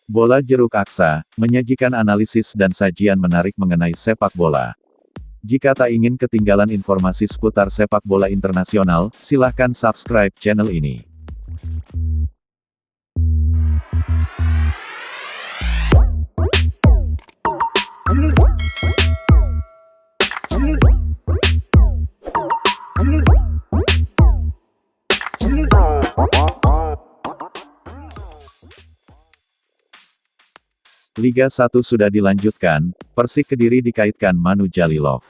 Bola Jeruk Aksa, menyajikan analisis dan sajian menarik mengenai sepak bola. Jika tak ingin ketinggalan informasi seputar sepak bola internasional, silahkan subscribe channel ini. Liga 1 sudah dilanjutkan, Persik Kediri dikaitkan Manu Jalilov.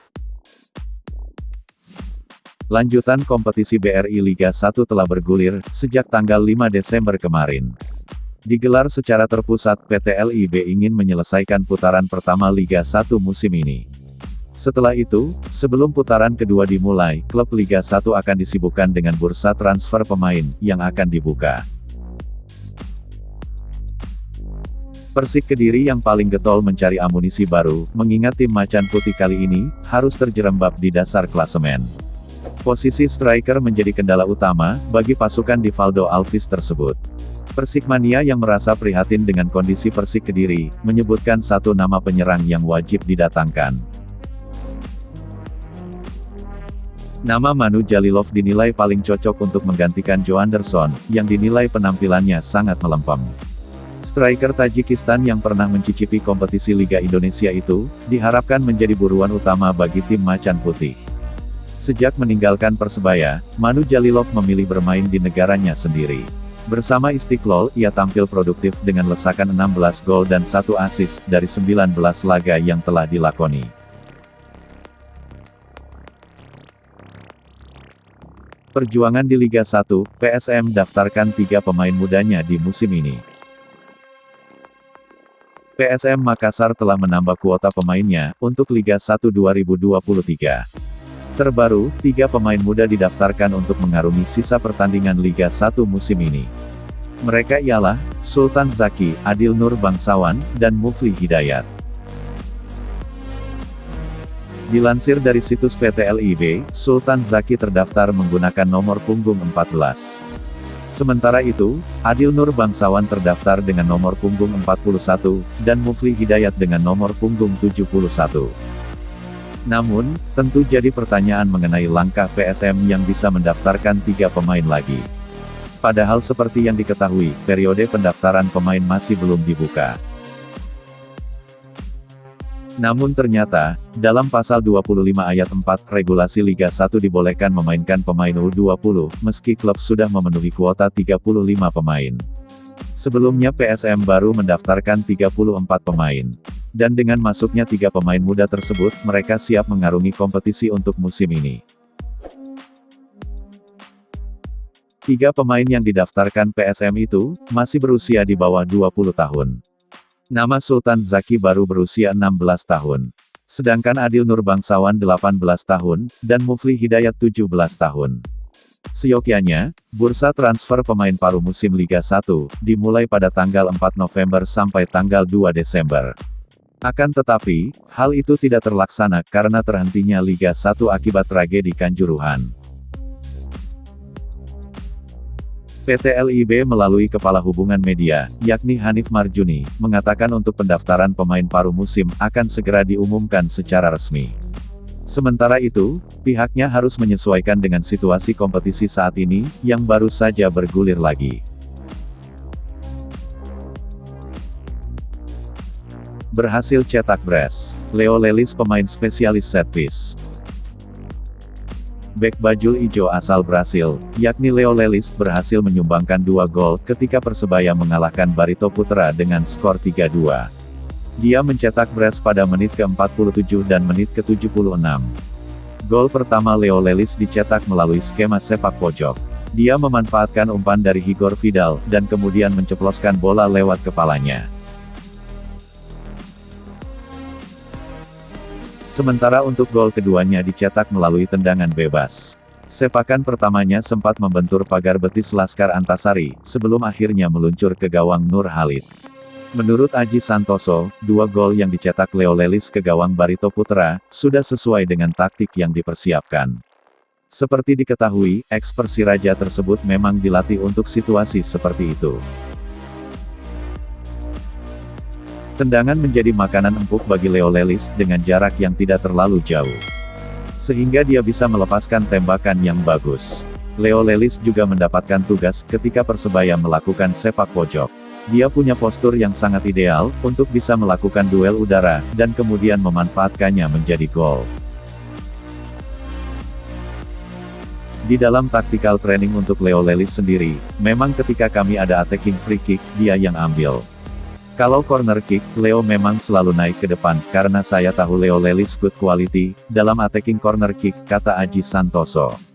Lanjutan kompetisi BRI Liga 1 telah bergulir, sejak tanggal 5 Desember kemarin. Digelar secara terpusat, PT LIB ingin menyelesaikan putaran pertama Liga 1 musim ini. Setelah itu, sebelum putaran kedua dimulai, klub Liga 1 akan disibukkan dengan bursa transfer pemain, yang akan dibuka. Persik Kediri yang paling getol mencari amunisi baru, mengingat tim Macan Putih kali ini, harus terjerembab di dasar klasemen. Posisi striker menjadi kendala utama, bagi pasukan Divaldo Alves tersebut. Persikmania yang merasa prihatin dengan kondisi Persik Kediri, menyebutkan satu nama penyerang yang wajib didatangkan. Nama Manu Jalilov dinilai paling cocok untuk menggantikan Joe Anderson, yang dinilai penampilannya sangat melempem. Striker Tajikistan yang pernah mencicipi kompetisi Liga Indonesia itu, diharapkan menjadi buruan utama bagi tim Macan Putih. Sejak meninggalkan Persebaya, Manu Jalilov memilih bermain di negaranya sendiri. Bersama Istiqlal, ia tampil produktif dengan lesakan 16 gol dan 1 assist dari 19 laga yang telah dilakoni. Perjuangan di Liga 1, PSM daftarkan 3 pemain mudanya di musim ini. PSM Makassar telah menambah kuota pemainnya, untuk Liga 1 2023. Terbaru, 3 pemain muda didaftarkan untuk mengarungi sisa pertandingan Liga 1 musim ini. Mereka ialah, Sultan Zaki, Adil Nur Bangsawan, dan Mufli Hidayat. Dilansir dari situs PT LIB, Sultan Zaki terdaftar menggunakan nomor punggung 14. Sementara itu, Adil Nur Bangsawan terdaftar dengan nomor punggung 41, dan Mufli Hidayat dengan nomor punggung 71. Namun, tentu jadi pertanyaan mengenai langkah PSM yang bisa mendaftarkan 3 pemain lagi. Padahal seperti yang diketahui, periode pendaftaran pemain masih belum dibuka. Namun ternyata, dalam pasal 25 ayat 4 regulasi Liga 1 dibolehkan memainkan pemain U20, meski klub sudah memenuhi kuota 35 pemain. Sebelumnya PSM baru mendaftarkan 34 pemain. Dan dengan masuknya 3 pemain muda tersebut, mereka siap mengarungi kompetisi untuk musim ini. 3 pemain yang didaftarkan PSM itu, masih berusia di bawah 20 tahun. Nama Sultan Zaki baru berusia 16 tahun. Sedangkan Adil Nur Bangsawan 18 tahun, dan Mufli Hidayat 17 tahun. Seyogyanya, bursa transfer pemain paruh musim Liga 1, dimulai pada tanggal 4 November sampai tanggal 2 Desember. Akan tetapi, hal itu tidak terlaksana karena terhentinya Liga 1 akibat tragedi Kanjuruhan. PT LIB melalui Kepala Hubungan Media, yakni Hanif Marjuni, mengatakan untuk pendaftaran pemain paruh musim, akan segera diumumkan secara resmi. Sementara itu, pihaknya harus menyesuaikan dengan situasi kompetisi saat ini, yang baru saja bergulir lagi. Berhasil cetak brace, Leo Lelis pemain spesialis set piece. Bek bajul ijo asal Brasil, yakni Leo Lelis, berhasil menyumbangkan 2 gol ketika Persebaya mengalahkan Barito Putra dengan skor 3-2. Dia mencetak brace pada menit ke-47 dan menit ke-76. Gol pertama Leo Lelis dicetak melalui skema sepak pojok. Dia memanfaatkan umpan dari Igor Vidal, dan kemudian menceploskan bola lewat kepalanya. Sementara untuk gol keduanya dicetak melalui tendangan bebas. Sepakan pertamanya sempat membentur pagar betis Laskar Antasari, sebelum akhirnya meluncur ke gawang Nur Khalid. Menurut Aji Santoso, 2 gol yang dicetak Leo Lelis ke gawang Barito Putra, sudah sesuai dengan taktik yang dipersiapkan. Seperti diketahui, eks Persiraja tersebut memang dilatih untuk situasi seperti itu. Tendangan menjadi makanan empuk bagi Leo Lelis dengan jarak yang tidak terlalu jauh. Sehingga dia bisa melepaskan tembakan yang bagus. Leo Lelis juga mendapatkan tugas ketika Persebaya melakukan sepak pojok. Dia punya postur yang sangat ideal untuk bisa melakukan duel udara dan kemudian memanfaatkannya menjadi gol. Di dalam tactical training untuk Leo Lelis sendiri, memang ketika kami ada attacking free kick, dia yang ambil. Kalau corner kick, Leo memang selalu naik ke depan, karena saya tahu Leo Lelis good quality, dalam attacking corner kick, kata Aji Santoso.